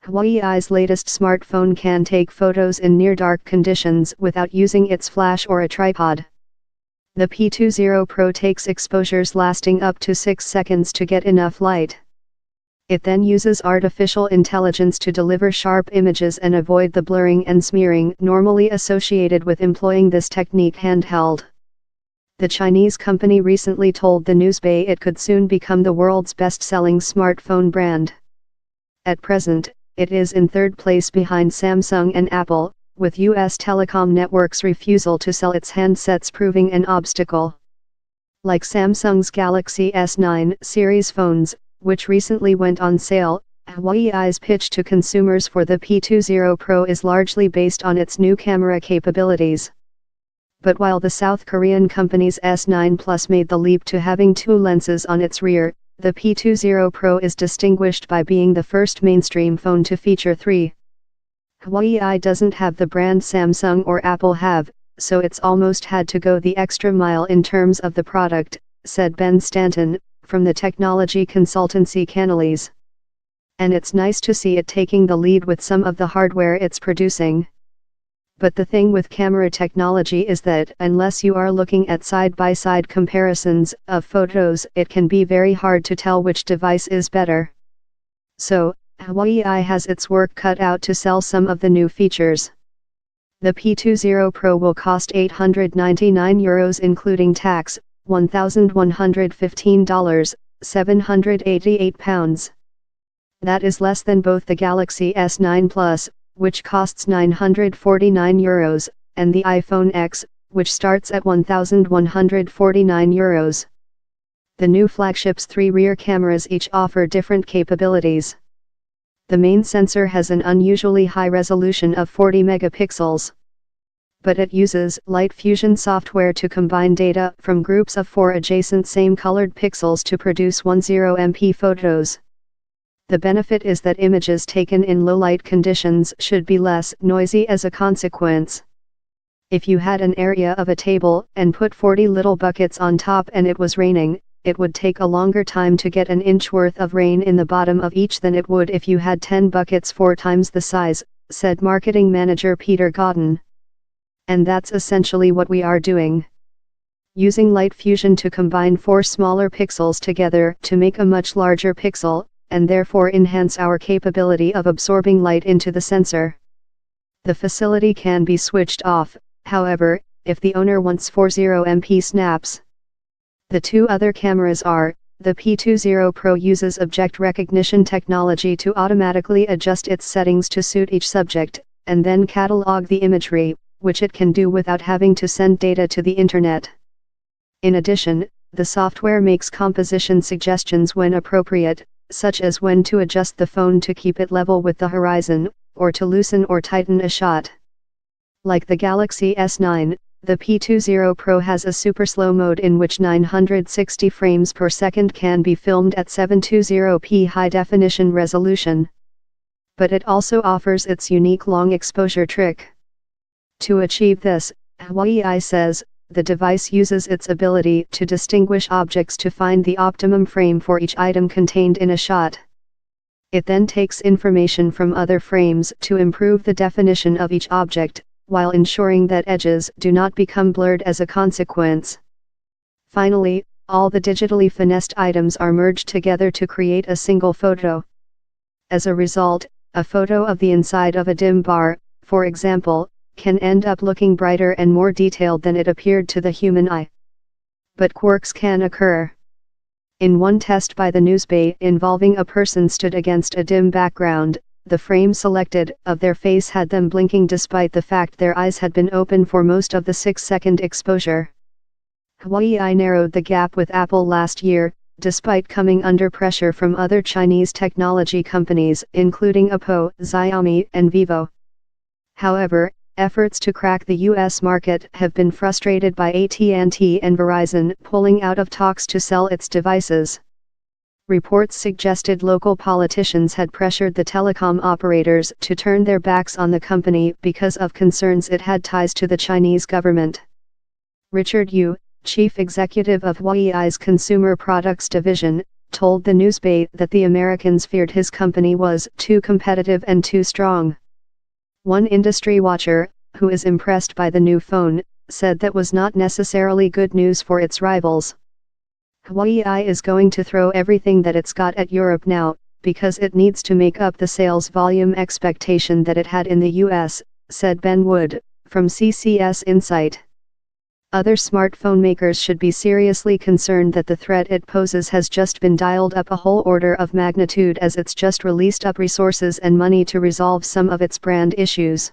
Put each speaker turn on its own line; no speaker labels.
Huawei's latest smartphone can take photos in near-dark conditions without using its flash or a tripod. The P20 Pro takes exposures lasting up to 6 seconds to get enough light. It then uses artificial intelligence to deliver sharp images and avoid the blurring and smearing normally associated with employing this technique handheld. The Chinese company recently told the Newsbay it could soon become the world's best-selling smartphone brand. At present, it is in third place behind Samsung and Apple, with U.S. telecom networks' refusal to sell its handsets proving an obstacle. Like Samsung's Galaxy S9 series phones, which recently went on sale, Huawei's pitch to consumers for the P20 Pro is largely based on its new camera capabilities. But while the South Korean company's S9 Plus made the leap to having 2 lenses on its rear, the P20 Pro is distinguished by being the first mainstream phone to feature 3. Huawei doesn't have the brand Samsung or Apple have, so it's almost had to go the extra mile in terms of the product, said Ben Stanton, from the technology consultancy Canalys. And it's nice to see it taking the lead with some of the hardware it's producing. But the thing with camera technology is that unless you are looking at side-by-side comparisons of photos, it can be very hard to tell which device is better. So, Huawei has its work cut out to sell some of the new features. The P20 Pro will cost €899 including tax, $1,115, £788. That is less than both the Galaxy S9 Plus, which costs €949, and the iPhone X, which starts at €1,149. The new flagship's 3 rear cameras each offer different capabilities. The main sensor has an unusually high resolution of 40 megapixels. But it uses light fusion software to combine data from groups of 4 adjacent same-colored pixels to produce 10MP photos. The benefit is that images taken in low-light conditions should be less noisy as a consequence. If you had an area of a table and put 40 little buckets on top and it was raining, it would take a longer time to get an inch worth of rain in the bottom of each than it would if you had 10 buckets 4 times the size, said marketing manager Peter Godden. And that's essentially what we are doing. Using light fusion to combine 4 smaller pixels together to make a much larger pixel, and therefore enhance our capability of absorbing light into the sensor. The facility can be switched off, however, if the owner wants 40MP snaps. The 2 other cameras are, the P20 Pro uses object recognition technology to automatically adjust its settings to suit each subject, and then catalog the imagery, which it can do without having to send data to the internet. In addition, the software makes composition suggestions when appropriate, such as when to adjust the phone to keep it level with the horizon, or to loosen or tighten a shot. Like the Galaxy S9, the P20 Pro has a super slow mode in which 960 frames per second can be filmed at 720p high-definition resolution. But it also offers its unique long exposure trick. To achieve this, Huawei says, the device uses its ability to distinguish objects to find the optimum frame for each item contained in a shot. It then takes information from other frames to improve the definition of each object, while ensuring that edges do not become blurred as a consequence. Finally, all the digitally finessed items are merged together to create a single photo. As a result, a photo of the inside of a dim bar, for example, can end up looking brighter and more detailed than it appeared to the human eye. But quirks can occur. In one test by the Newsbay involving a person stood against a dim background, the frame selected of their face had them blinking despite the fact their eyes had been open for most of the 6-second exposure. Huawei narrowed the gap with Apple last year, despite coming under pressure from other Chinese technology companies including Oppo, Xiaomi and Vivo. However, efforts to crack the U.S. market have been frustrated by AT&T and Verizon pulling out of talks to sell its devices. Reports suggested local politicians had pressured the telecom operators to turn their backs on the company because of concerns it had ties to the Chinese government. Richard Yu, chief executive of Huawei's consumer products division, told the Newsbait that the Americans feared his company was too competitive and too strong. One industry watcher, who is impressed by the new phone, said that was not necessarily good news for its rivals. Huawei is going to throw everything that it's got at Europe now, because it needs to make up the sales volume expectation that it had in the US, said Ben Wood, from CCS Insight. Other smartphone makers should be seriously concerned that the threat it poses has just been dialed up a whole order of magnitude, as it's just released up resources and money to resolve some of its brand issues.